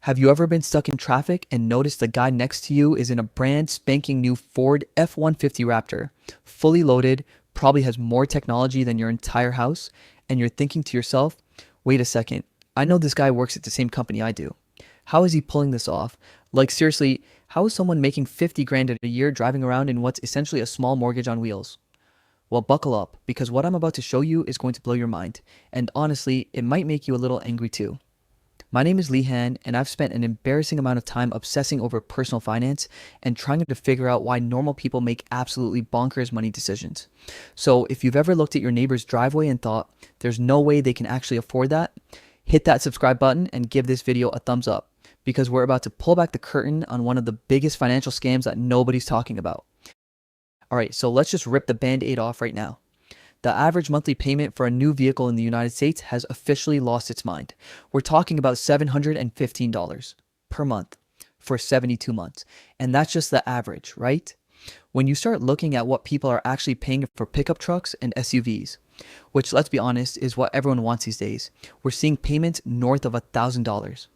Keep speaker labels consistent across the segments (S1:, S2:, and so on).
S1: Have you ever been stuck in traffic and noticed the guy next to you is in a brand spanking new Ford F-150 Raptor, fully loaded, probably has more technology than your entire house, and you're thinking to yourself, wait a second, I know this guy works at the same company I do. How is he pulling this off? Like seriously, how is someone making 50 grand a year driving around in what's essentially a small mortgage on wheels? Well, buckle up, because what I'm about to show you is going to blow your mind, and honestly, it might make you a little angry too. My name is Lehan, and I've spent an embarrassing amount of time obsessing over personal finance and trying to figure out why normal people make absolutely bonkers money decisions. So if you've ever looked at your neighbor's driveway and thought, there's no way they can actually afford that, hit that subscribe button and give this video a thumbs up, because we're about to pull back the curtain on one of the biggest financial scams that nobody's talking about. Alright, so let's just rip the band-aid off right now. The average monthly payment for a new vehicle in the United States has officially lost its mind. We're talking about $715 per month for 72 months. And that's just the average, right? When you start looking at what people are actually paying for pickup trucks and SUVs, which, let's be honest, is what everyone wants these days, we're seeing payments north of $1,000.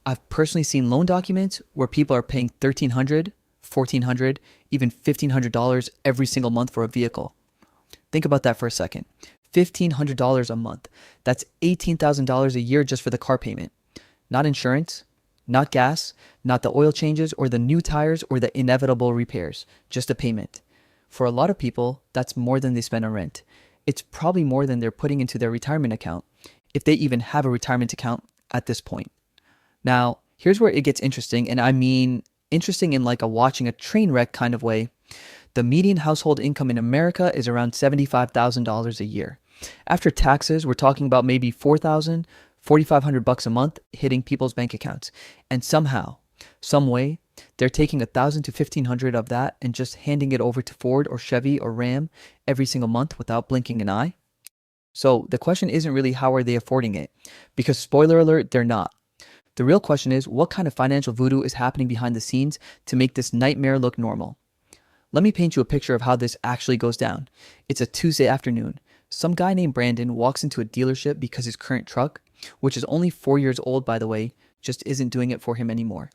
S1: I've personally seen loan documents where people are paying $1,300, $1,400, even $1,500 every single month for a vehicle. Think about that for a second. $1,500 a month. That's $18,000 a year just for the car payment. Not insurance, not gas, not the oil changes or the new tires or the inevitable repairs. Just a payment. For a lot of people, that's more than they spend on rent. It's probably more than they're putting into their retirement account, if they even have a retirement account at this point. Now, here's where it gets interesting, and I mean interesting in like watching a train wreck kind of way. The median household income in America is around $75,000 a year. After taxes, we're talking about maybe $4,000, $4,500 a month hitting people's bank accounts. And somehow, some way, they're taking $1,000 to $1,500 of that and just handing it over to Ford or Chevy or Ram every single month without blinking an eye. So the question isn't really how are they affording it? Because spoiler alert, they're not. The real question is, what kind of financial voodoo is happening behind the scenes to make this nightmare look normal? Let me paint you a picture of how this actually goes down. It's a Tuesday afternoon. Some guy named Brandon walks into a dealership because his current truck, which is only 4 years old by the way, just isn't doing it for him anymore.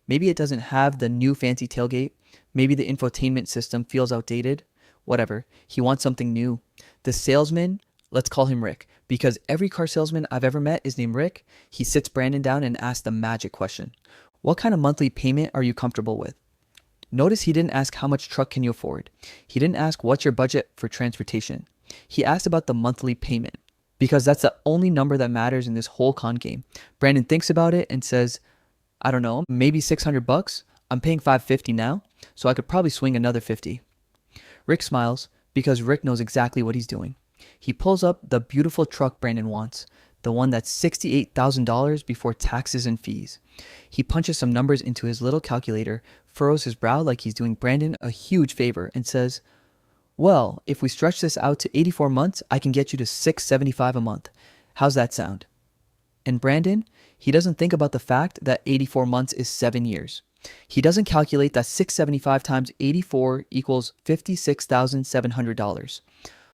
S1: Maybe it doesn't have the new fancy tailgate. Maybe the infotainment system feels outdated. Whatever. He wants something new. The salesman, let's call him Rick, because every car salesman I've ever met is named Rick. He sits Brandon down and asks the magic question. What kind of monthly payment are you comfortable with? Notice he didn't ask how much truck can you afford. He didn't ask what's your budget for transportation. He asked about the monthly payment, because that's the only number that matters in this whole con game. Brandon thinks about it and says, I don't know, maybe $600. I'm paying $550 now, so I could probably swing another $50. Rick smiles because Rick knows exactly what he's doing. He pulls up the beautiful truck Brandon wants, the one that's $68,000 before taxes and fees. He punches some numbers into his little calculator, furrows his brow like he's doing Brandon a huge favor, and says, well, if we stretch this out to 84 months, I can get you to $675 a month. How's that sound? And Brandon, he doesn't think about the fact that 84 months is 7 years. He doesn't calculate that 675 times 84 equals $56,700.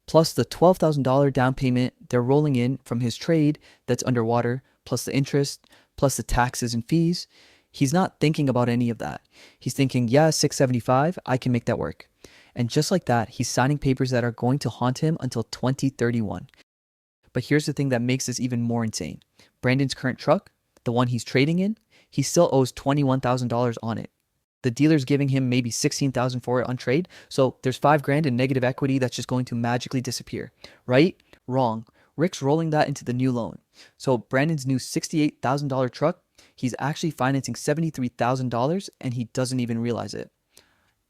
S1: Plus the $12,000 down payment they're rolling in from his trade that's underwater, plus the interest, plus the taxes and fees. He's not thinking about any of that. He's thinking, yeah, 675, I can make that work. And just like that, he's signing papers that are going to haunt him until 2031. But here's the thing that makes this even more insane. Brandon's current truck, the one he's trading in, he still owes $21,000 on it. The dealer's giving him maybe $16,000 for it on trade, so there's $5,000 in negative equity that's just going to magically disappear. Right? Wrong. Rick's rolling that into the new loan. So Brandon's new $68,000 truck, he's actually financing $73,000 and he doesn't even realize it.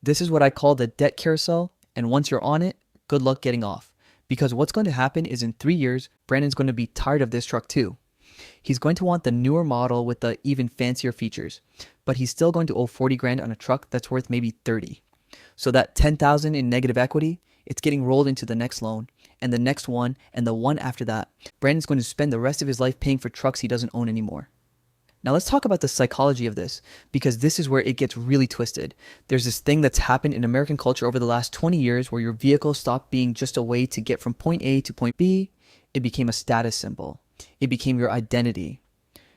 S1: This is what I call the debt carousel, and once you're on it, good luck getting off. Because what's going to happen is in 3 years, Brandon's going to be tired of this truck too. He's going to want the newer model with the even fancier features, but he's still going to owe $40,000 on a truck that's worth maybe $30,000. So that $10,000 in negative equity, it's getting rolled into the next loan, and the next one, and the one after that. Brandon's going to spend the rest of his life paying for trucks he doesn't own anymore. Now let's talk about the psychology of this, because this is where it gets really twisted. There's this thing that's happened in American culture over the last 20 years where your vehicle stopped being just a way to get from point A to point B. It became a status symbol. It became your identity.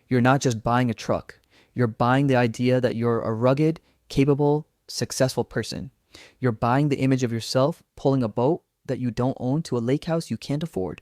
S1: You're not just buying a truck. You're buying the idea that you're a rugged, capable, successful person. You're buying the image of yourself pulling a boat that you don't own to a lake house you can't afford.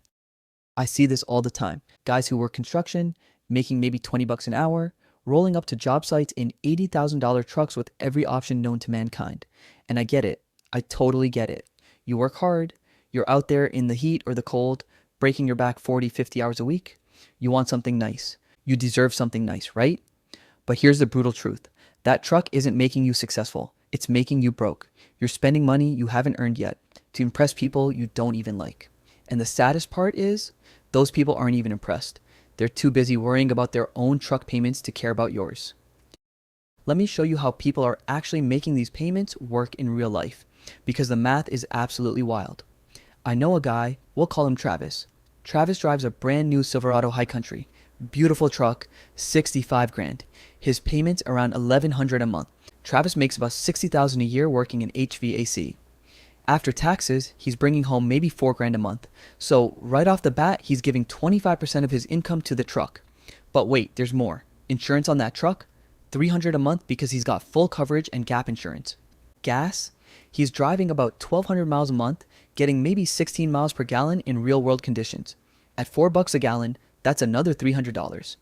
S1: I see this all the time. Guys who work construction, making maybe 20 bucks an hour, rolling up to job sites in $80,000 trucks with every option known to mankind. And I get it. I totally get it. You work hard, you're out there in the heat or the cold, breaking your back 40, 50 hours a week. You want something nice. You deserve something nice, right? But here's the brutal truth. That truck isn't making you successful. It's making you broke. You're spending money you haven't earned yet to impress people you don't even like. And the saddest part is, those people aren't even impressed. They're too busy worrying about their own truck payments to care about yours. Let me show you how people are actually making these payments work in real life, because the math is absolutely wild. I know a guy, we'll call him Travis. Travis drives a brand new Silverado High Country. Beautiful truck, 65 grand. His payments around 1100 a month. Travis makes about 60,000 a year working in HVAC. After taxes, he's bringing home maybe 4 grand a month. So right off the bat, he's giving 25% of his income to the truck. But wait, there's more. Insurance on that truck? 300 a month because he's got full coverage and gap insurance. Gas? He's driving about 1,200 miles a month, getting maybe 16 miles per gallon in real world conditions. At $4 a gallon, that's another $300.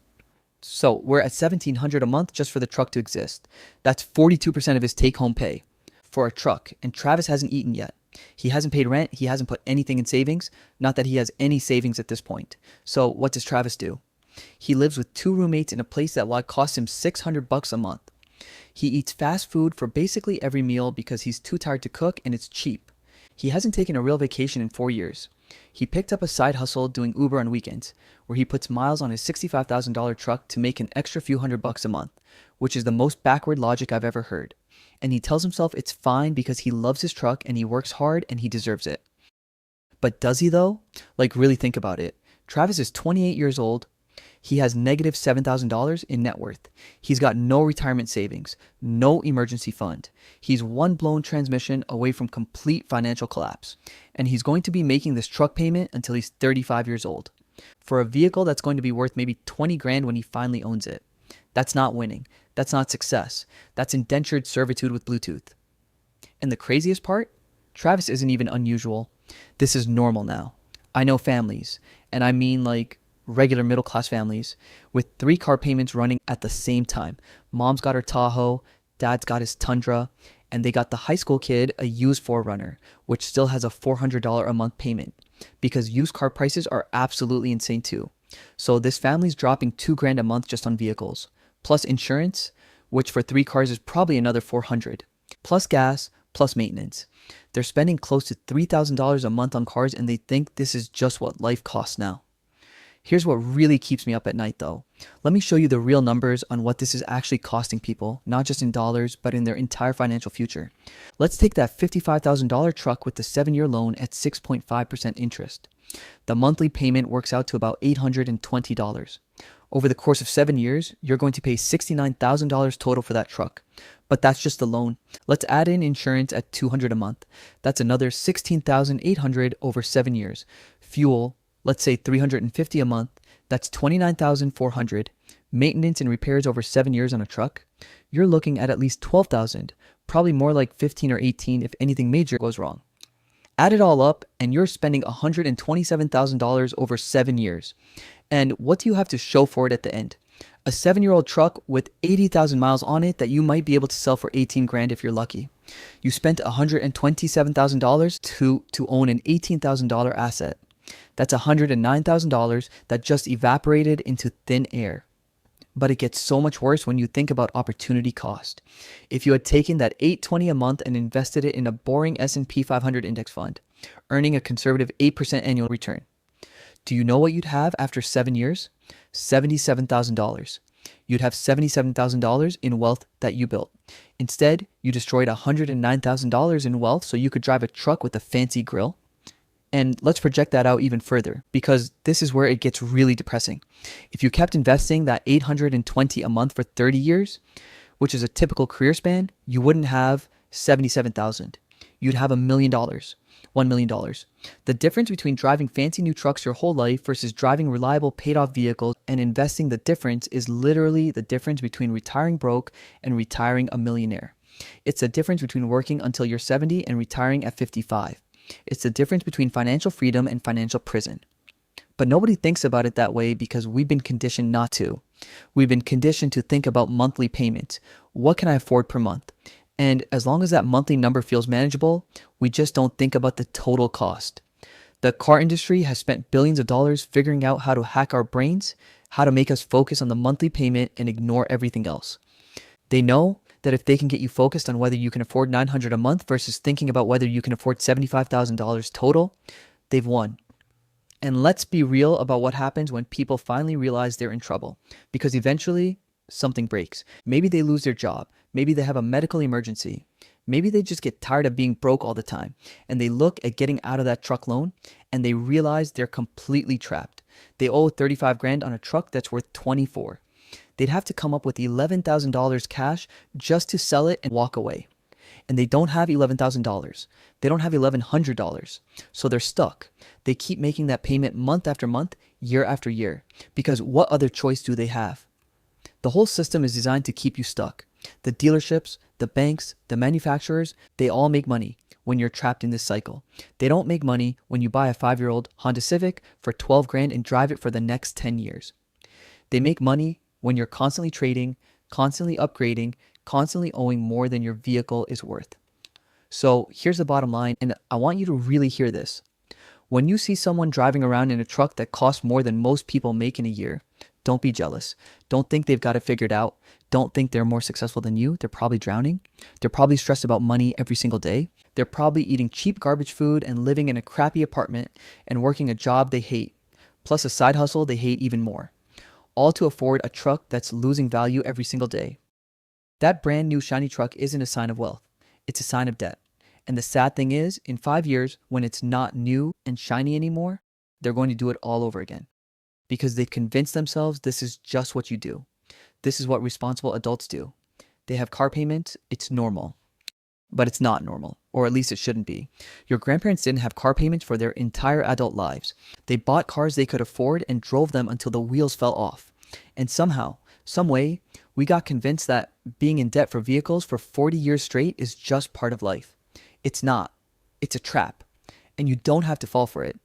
S1: So we're at $1,700 a month just for the truck to exist. That's 42% of his take-home pay for a truck, and Travis hasn't eaten yet. He hasn't paid rent, he hasn't put anything in savings, not that he has any savings at this point. So what does Travis do? He lives with 2 roommates in a place that will cost him $600 a month. He eats fast food for basically every meal because he's too tired to cook and it's cheap. He hasn't taken a real vacation in 4 years. He picked up a side hustle doing Uber on weekends, where he puts miles on his $65,000 truck to make an extra few $100 a month, which is the most backward logic I've ever heard. And he tells himself it's fine because he loves his truck and he works hard and he deserves it. But does he though? Like, really think about it. Travis is 28 years old. He has negative $7,000 in net worth. He's got no retirement savings, no emergency fund. He's one blown transmission away from complete financial collapse. And he's going to be making this truck payment until he's 35 years old. For a vehicle that's going to be worth maybe 20 grand when he finally owns it. That's not winning. That's not success. That's indentured servitude with Bluetooth. And the craziest part? Travis isn't even unusual. This is normal now. I know families, and I mean like regular middle class families, with 3 car payments running at the same time. Mom's got her Tahoe, dad's got his Tundra, and they got the high school kid a used 4Runner, which still has a $400 a month payment, because used car prices are absolutely insane too. So this family's dropping 2 grand a month just on vehicles, plus insurance, which for 3 cars is probably another 400, plus gas, plus maintenance. They're spending close to $3,000 a month on cars, and they think this is just what life costs now. Here's what really keeps me up at night though. Let me show you the real numbers on what this is actually costing people, not just in dollars, but in their entire financial future. Let's take that $55,000 truck with the 7-year loan at 6.5% interest. The monthly payment works out to about $820. Over the course of 7 years, you're going to pay $69,000 total for that truck. But that's just the loan. Let's add in insurance at $200 a month. That's another $16,800 over 7 years. Fuel, let's say $350 a month, that's $29,400. Maintenance and repairs over 7 years on a truck, you're looking at least $12,000, probably more like $15,000 or $18,000 if anything major goes wrong. Add it all up and you're spending $127,000 over 7 years. And what do you have to show for it at the end? A 7-year-old truck with 80,000 miles on it that you might be able to sell for 18 grand if you're lucky. You spent $127,000 to own an $18,000 asset. That's $109,000 that just evaporated into thin air. But it gets so much worse when you think about opportunity cost. If you had taken that $820 a month and invested it in a boring S&P 500 index fund, earning a conservative 8% annual return, do you know what you'd have after 7 years? $77,000. You'd have $77,000 in wealth that you built. Instead, you destroyed $109,000 in wealth so you could drive a truck with a fancy grill. And let's project that out even further, because this is where it gets really depressing. If you kept investing that $820 a month for 30 years, which is a typical career span, you wouldn't have $77,000. You'd have $1 million. $1 million. The difference between driving fancy new trucks your whole life versus driving reliable paid off vehicles and investing, the difference is literally the difference between retiring broke and retiring a millionaire. It's the difference between working until you're 70 and retiring at 55. It's the difference between financial freedom and financial prison. But nobody thinks about it that way because we've been conditioned not to. We've been conditioned to think about monthly payments. What can I afford per month? And as long as that monthly number feels manageable, we just don't think about the total cost. The car industry has spent billions of dollars figuring out how to hack our brains, how to make us focus on the monthly payment and ignore everything else. They know that if they can get you focused on whether you can afford $900 a month versus thinking about whether you can afford $75,000 total, they've won. And let's be real about what happens when people finally realize they're in trouble. Because eventually, something breaks. Maybe they lose their job. Maybe they have a medical emergency. Maybe they just get tired of being broke all the time. And they look at getting out of that truck loan and they realize they're completely trapped. They owe 35 grand on a truck that's worth 24. They'd have to come up with $11,000 cash just to sell it and walk away. And they don't have $11,000. They don't have $1,100. So they're stuck. They keep making that payment month after month, year after year. Because what other choice do they have? The whole system is designed to keep you stuck. The dealerships, the banks, the manufacturers, they all make money when you're trapped in this cycle. They don't make money when you buy a 5-year-old Honda Civic for 12 grand and drive it for the next 10 years. They make money when you're constantly trading, constantly upgrading, constantly owing more than your vehicle is worth. So here's the bottom line, and I want you to really hear this. When you see someone driving around in a truck that costs more than most people make in a year, don't be jealous. Don't think they've got it figured out. Don't think they're more successful than you. They're probably drowning. They're probably stressed about money every single day. They're probably eating cheap garbage food and living in a crappy apartment and working a job they hate, plus a side hustle they hate even more, all to afford a truck that's losing value every single day. That brand new shiny truck isn't a sign of wealth. It's a sign of debt. And the sad thing is, in 5 years, when it's not new and shiny anymore, they're going to do it all over again. Because they've convinced themselves this is just what you do. This is what responsible adults do. They have car payments, it's normal. But it's not normal, or at least it shouldn't be. Your grandparents didn't have car payments for their entire adult lives. They bought cars they could afford and drove them until the wheels fell off. And somehow, some way, we got convinced that being in debt for vehicles for 40 years straight is just part of life. It's not. It's a trap. And you don't have to fall for it.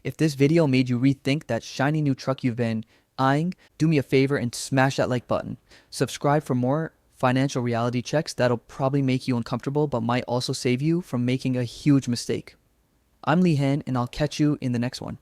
S1: If this video made you rethink that shiny new truck you've been eyeing, do me a favor and smash that like button. Subscribe for more financial reality checks that'll probably make you uncomfortable but might also save you from making a huge mistake. I'm Lee Han, and I'll catch you in the next one.